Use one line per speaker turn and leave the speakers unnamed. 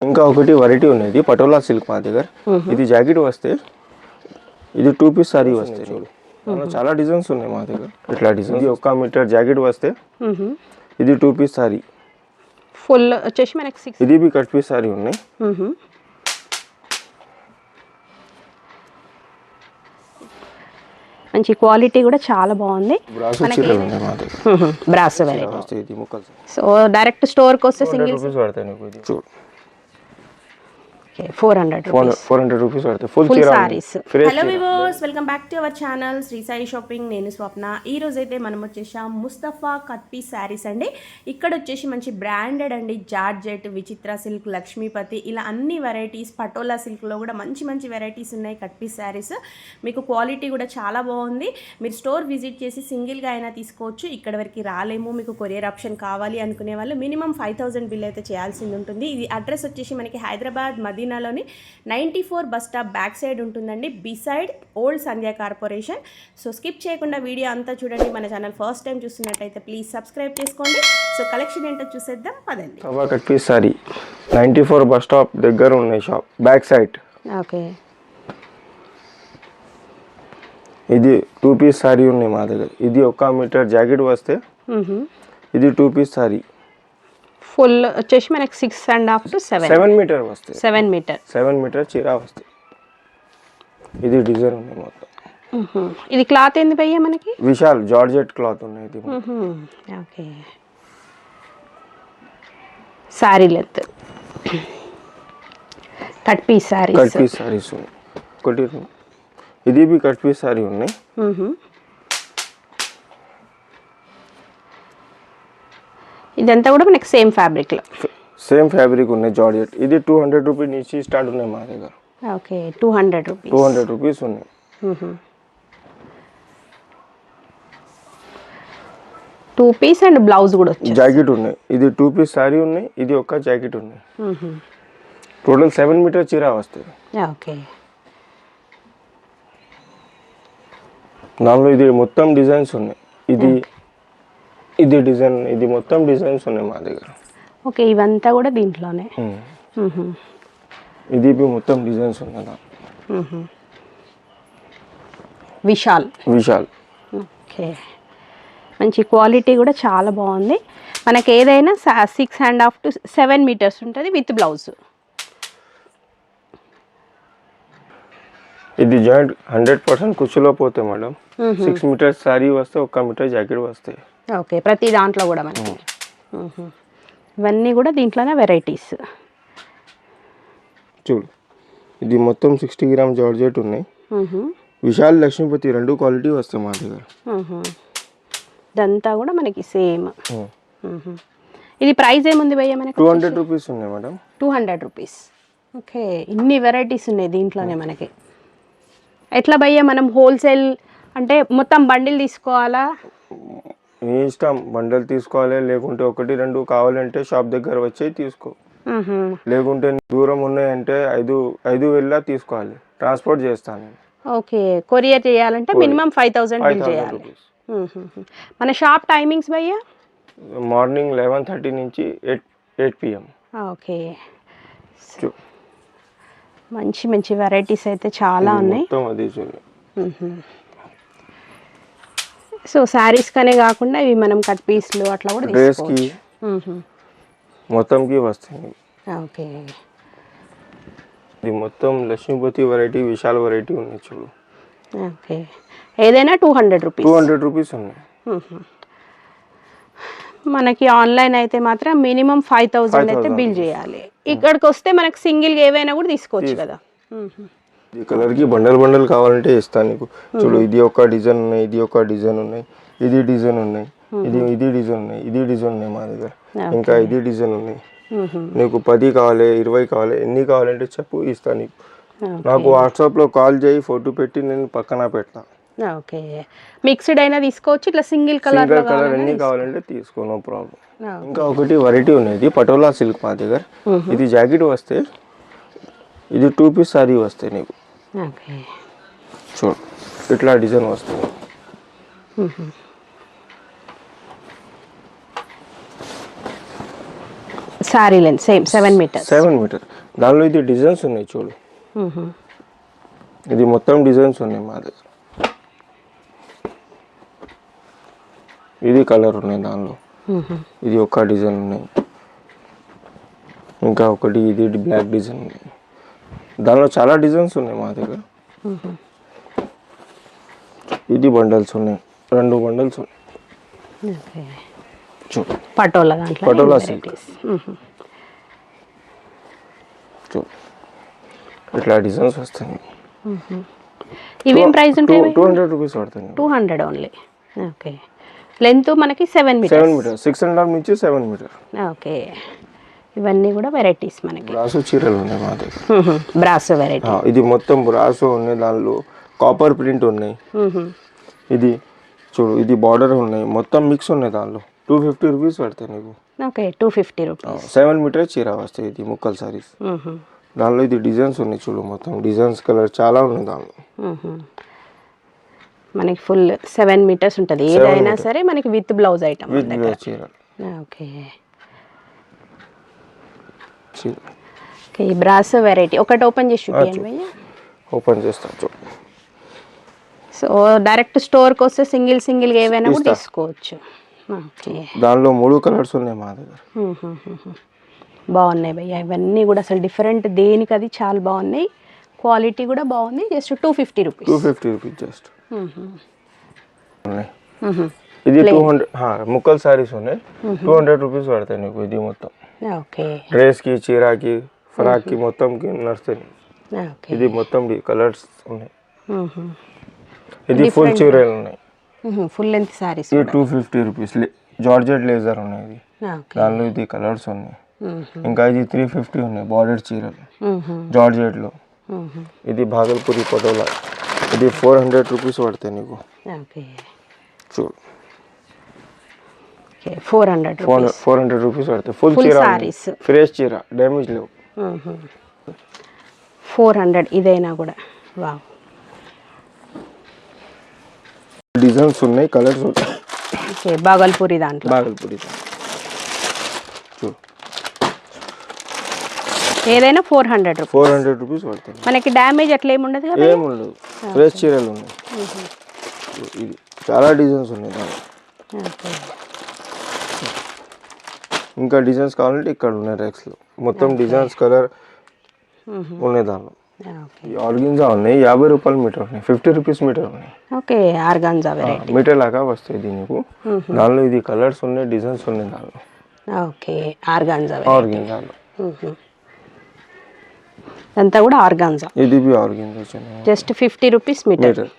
ఇంకా ఒకటి వెరైటీ ఉన్నది పటోలా సిల్క్ మా దగ్గర. ఇది జాకెట్ వస్తే ఇది 2 పీస్ సారీ వస్తాయి చూడు. చాలా డిజైన్స్ ఉన్నాయి మా దగ్గర. ఇట్లా డిజైన్ ఇది 1 మీటర్ జాకెట్ వస్తే ఇది 2 పీస్ సారీ
ఫుల్ వచ్చేసి మనకి 6
ఇది भी కట్ పీస్ సారీ ఉన్నాయి.
మంచి క్వాలిటీ కూడా చాలా బాగుంది. Brass variety. So direct store కి వస్తే సింగిల్
రూపీస్ పడతాయి నీకు ఇది చూడు.
400
రూపీస్ పడతాయి full
saris.
Hello viewers, welcome back to our channel Shri Sai shopping. నేను స్వప్న. ఈ రోజు అయితే మనం వచ్చేసాం ముస్తఫా కట్ పీస్ శారీస్ అండి. ఇక్కడ వచ్చేసి మంచి బ్రాండెడ్ అండి, జార్జెట్, విచిత్ర సిల్క్, లక్ష్మీపతి, ఇలా అన్ని వెరైటీస్. పటోలా సిల్క్లో కూడా మంచి మంచి వెరైటీస్ ఉన్నాయి కట్ పీస్ శారీస్. మీకు క్వాలిటీ కూడా చాలా బాగుంది. మీరు స్టోర్ విజిట్ చేసి సింగిల్గా అయినా తీసుకోవచ్చు. ఇక్కడ వరకు రాలేము, మీకు కొరియర్ ఆప్షన్ కావాలి అనుకునే వాళ్ళు మినిమం 5000 బిల్ అయితే చేయాల్సింది ఉంటుంది. ఇది అడ్రస్ వచ్చేసి మనకి హైదరాబాద్ మదీనాలోని 94 బస్ స్టాప్ బ్యాక్ సైడ్ ఉంటుందండి, beside old Sandhya corporation. So స్కిప్ చేయకుండా వీడియో అంతా చూడండి. మన ఛానల్ ఫస్ట్ టైం చూస్తున్నట్టయితే ప్లీజ్ సబ్స్క్రైబ్ చేసుకోండి. సో కలెక్షన్ ఏంటో చూసేద్దాం పదండి.
Cut piece sari 94 bus stop దగ్గర ఉన్నాయి షాప్ బ్యాక్ సైడ్.
ఓకే,
ఇది 2 పీస్ సారీ ఉన్నాయి మా దగ్గర. ఇది 1 మీటర్ జాకెట్ వస్తే ఇది 2 పీస్ సారీ
ఫుల్ వచ్చేసి మనకి 6.5 to
7 మీటర్ వస్తాయి.
7
మీటర్ చీర వస్తాయి. ఇది డిజైన్ ఉంది మొత్తం.
ఇది క్లాత్ ఏంది భయ్యా మనకి?
విశాల్ జార్జెట్ క్లాత్ ఉన్నాయి ఇది.
Okay, sari length cut piece
saris ఒకటి ఇది भी కట్ పీస్ సారీ ఉన్నాయి.
ఇదంతా కూడా మనకి సేమ్ ఫ్యాబ్రిక్
ఉన్నాయి జార్జెట్. ఇది 200 రూపీస్ నుంచి స్టార్ట్ ఉన్నాయి మా దగ్గర.
ఓకే, 200
రూపీస్ ఉన్నాయి.
2 పీస్ అండ్ బ్లౌజ్ కూడా వచ్చేసి
జాకెట్ ఉన్నాయి. ఇది 2 పీస్ సారీ ఉన్నాయి, ఇది ఒక జాకెట్ ఉన్నాయి. టోటల్ 7 మీటర్ చీర వస్తుంది.
ఓకే,
దానిలో ఇది మొత్తం డిజైన్స్ ఉన్నాయి. ఇది డిజైన్, ఇది మొత్తం డిజైన్స్ ఉన్నాయి మా దగ్గర.
ఓకే, ఇవంతా కూడా దీంట్లోనే.
ఇది మొత్తం డిజైన్స్ ఉన్నాయి.
విశాల్. ఓకే, మంచి క్వాలిటీ కూడా చాలా బాగుంది. మనకి ఏదైనా 6.5 to 7 మీటర్స్ ఉంటుంది విత్ బ్లౌజ్.
ఇది జాయింట్ 100% కుచ్చులో పోతాయి మేడం. 6 మీటర్స్ సారీ వస్తే 1 మీటర్ జాకెట్ వస్తాయి.
ఓకే, ప్రతి దాంట్లో కూడా మనకి ఇవన్నీ కూడా దీంట్లోనే వెరైటీస్.
చూడు, ఇది మొత్తం 60 గ్రామ్ జార్జెట్ ఉన్నాయి. విశాల్, లక్ష్మీపతి 2 క్వాలిటీ వస్తాయి మా దగ్గర.
ఇదంతా కూడా మనకి సేమ్. ఇది ప్రైస్ ఏముంది భయ్యా మనకి?
200 రూపీస్ ఉన్నాయి మేడం.
200 రూపీస్. ఓకే, ఇన్ని వెరైటీస్ ఉన్నాయి దీంట్లోనే మనకి. ఎట్లా భయ్యా మనం హోల్సేల్ అంటే మొత్తం బండిల్ తీసుకోవాలా?
నీ ఇష్టం, బండల్ తీసుకోవాలి, లేకుంటే 1, 2 కావాలంటే షాప్ దగ్గర వచ్చి తీసుకో. లేకుంటే దూరం ఉన్నాయంటే 5,000 తీసుకోవాలి, ట్రాన్స్పోర్ట్ చేస్తాను.
ఓకే, కొరియర్ చేయాలంటే మినిమం 5000 బిల్ చేయాలి. మన షాప్ టైమింగ్స్ భయ్యా?
మార్నింగ్ 11:30 నుంచి 8 PM.
ఓకే, మంచి మంచి వెరైటీస్ అయితే చాలా ఉన్నాయి. సో శారీస్ కనే కాకుండా ఇవి మనం కట్ పీస్లు అట్లా కూడా
తీసుకోవచ్చు. మొత్తంకి వస్తుంది.
ఓకే,
ఇది మొత్తం లక్ష్మీపతి వెరైటీ, విశాల్ వెరైటీ ఉన్నాయి చూడు.
ఓకే, ఏదైనా 200
రూపీస్ ఉన్నాయి.
మనకి ఆన్లైన్ అయితే మాత్రం మినిమం 5000 అయితే బిల్ చేయాలి. ఇక్కడికి వస్తే మనకి సింగిల్గా ఏవైనా కూడా తీసుకోవచ్చు కదా.
ఈ కలర్కి బండల్ కావాలంటే ఇస్తాను నీకు. చూడు, ఇది ఒక డిజైన్ ఉన్నాయి, ఇది ఒక డిజైన్ ఉన్నాయి, ఇది డిజైన్ ఉన్నాయి, ఇది డిజైన్ ఉన్నాయి, ఇది డిజైన్ ఉన్నాయి మా దగ్గర. ఇంకా ఇది డిజైన్ ఉన్నాయి. నీకు 10 కావాలి, 20 కావాలి, ఎన్ని కావాలంటే చెప్పు, ఇస్తాను నీకు. నాకు వాట్సాప్లో కాల్ చేయి, ఫోటో పెట్టి నేను పక్కన పెడతా.
ఓకే, మిక్స్డ్ అయినా తీసుకోవచ్చు, ఇట్లా సింగిల్ కలర్
ఎన్ని కావాలంటే తీసుకో, నో ప్రాబ్లం. ఇంకా ఒకటి వెరైటీ ఉన్నది పటోలా సిల్క్ మా దగ్గర. ఇది జాకెట్ వస్తే ఇది 2 పీస్ సారీ వస్తాయి నీకు. చూడు, ఇట్లా డిజైన్ వస్తుంది.
Sari length same 7 metres.
7 metre. దానిలో ఇది డిజైన్స్ ఉన్నాయి చూడు, ఇది మొత్తం డిజైన్స్ ఉన్నాయి మా దగ్గర. ఇది కలర్ ఉన్నాయి దానిలో, ఇది ఒక డిజైన్ ఉన్నాయి, ఇంకా ఒకటి ఇది బ్లాక్ డిజైన్ ఉన్నాయి. దానిలో చాలా డిజైన్స్ ఉన్నాయి మా దగ్గర. ఇది బండల్స్ ఉన్నాయి, 2 బండల్స్ ఉన్నాయి.
ఓకే.
చూడు
పటోలా దాంట్లో
పటోలా సిల్క్. చూడు ఇట్లా డిజైన్స్ వస్తాయి.
ఇవేం ప్రైస్ ఉంటాయి?
200 రూపీస్ పడుతుంది.
200 ఓన్లీ. ఓకే. లెంత్ మనకి 7 మీటర్.
7 మీటర్, 6.5 నుంచి 7 మీటర్.
ఓకే. ఇవన్నీ కూడా వెరైటీస్ మనకి.
బ్రాసో చీరలు ఉన్నాయి మా దగ్గర.
Brasso variety.
ఇది మొత్తం బ్రాసో ఉన్నాయి, దానిలో కాపర్ ప్రింట్ ఉన్నాయి. ఇది చూడు, ఇది బార్డర్ ఉన్నాయి, మొత్తం మిక్స్ ఉన్నాయి. దానిలో 250 రూపీస్ పడతాయి నీకు.
Okay, 250 rupees.
7 మీటర్ చీర వస్తాయి. ఇది ముక్కల్ సారీస్. దానిలో ఇది డిజైన్స్ ఉన్నాయి చూడు, మొత్తం డిజైన్స్ కలర్ చాలా ఉన్నాయి దానిలో.
మనకి ఫుల్ 7 మీటర్స్ ఉంటుంది ఏదైనా సరే మనకి with blouse item.
With blouse చీర.
ఓకే. ఓకే, ఈ బ్రాసో వెరైటీ ఒకటి ఓపెన్ చేసి చూపించండి భయ్య.
ఓపెన్ చేస్తాను చూడు.
సో డైరెక్ట్ స్టోర్కి వస్తే సింగిల్ ఏవైనా కూడా తీసుకోవచ్చు. ఓకే.
దానిలో 3 కలర్స్ ఉన్నాయి మా దగ్గర.
బాగున్నాయి భయ్య, ఇవన్నీ కూడా అసలు డిఫరెంట్, దేనికి అది చాలా బాగున్నాయి. క్వాలిటీ కూడా బాగుంది. Just 250 rupees.
250 rupees just. ఇది 200 ముక్కల్ సారీస్ ఉన్నాయి. 200 రూపీస్ పడతాయి నీకు. ఇది మొత్తం
ఓకే.
డ్రెస్ కి, చీరాకి, ఫ్రాక్ కి మొత్తం నడుస్తాయి.
ఓకే.
ఇది మొత్తం కలర్స్ ఉన్నాయి. ఇది ఫుల్ చీరలు ఉన్నాయి.
Full length saris.
ఇది 250 రూపీస్. జార్జెట్ లేజర్ ఉన్నాయి. ఇది దానిలో ఇది కలర్స్ ఉన్నాయి. ఇంకా ఇది 350 ఉన్నాయి బార్డర్ చీరలు జార్జెట్ లో. ఇది భాగల్పూరి పటోలా. ఇది 400 రూపీస్ పడతాయి నీకు.
ఓకే.
చూడు
400
రూపీస్ పడతాయి. ఫుల్ చీర, ఫ్రెష్ చీర, డ్యామేజ్ లేవు.
400 ఇదైనా కూడా. వావ్,
డిజైన్స్ ఉన్నాయి, కలర్స్ ఉన్నాయి.
ఓకే. భాగల్పూరి దాంట్లో.
భాగల్పూరి చూడు,
ఏదైనా 400 రూపీస్.
400 రూపీస్ పడుతుంది.
మనకి డ్యామేజ్ అట్లా ఏముండదు కదా?
ఏముండదు, ఫ్రెష్ చీరలు ఉన్నాయి. ఇది చాలా డిజైన్స్ ఉన్నాయి దాంట్లో. ఇంకా డిజైన్స్ కావాలంటే ఇక్కడ ఉన్నాయి రేక్స్ లో. మొత్తం డిజైన్స్ కలర్ ఉన్నాయి దాంట్లో. ఆర్గెన్జా ఉన్నాయి, 50 రూపాయలు మీటర్ ఉన్నాయి, 50 రూపీస్ మీటర్ ఉన్నాయి.
ఓకే, ఆర్గాన్జా వెరైటీ
మీటర్ లాగా వస్తాయి నీకు. దానిలో ఇది కలర్స్ ఉన్నాయి, డిజైన్స్ ఉన్నాయి దానిలో.
Okay, organza.
ఆర్గెన్జాలో
అంతా కూడా ఆర్గాన్జా.
ఇది బి ఆర్గెన్జా.
Just 50 rupees metre.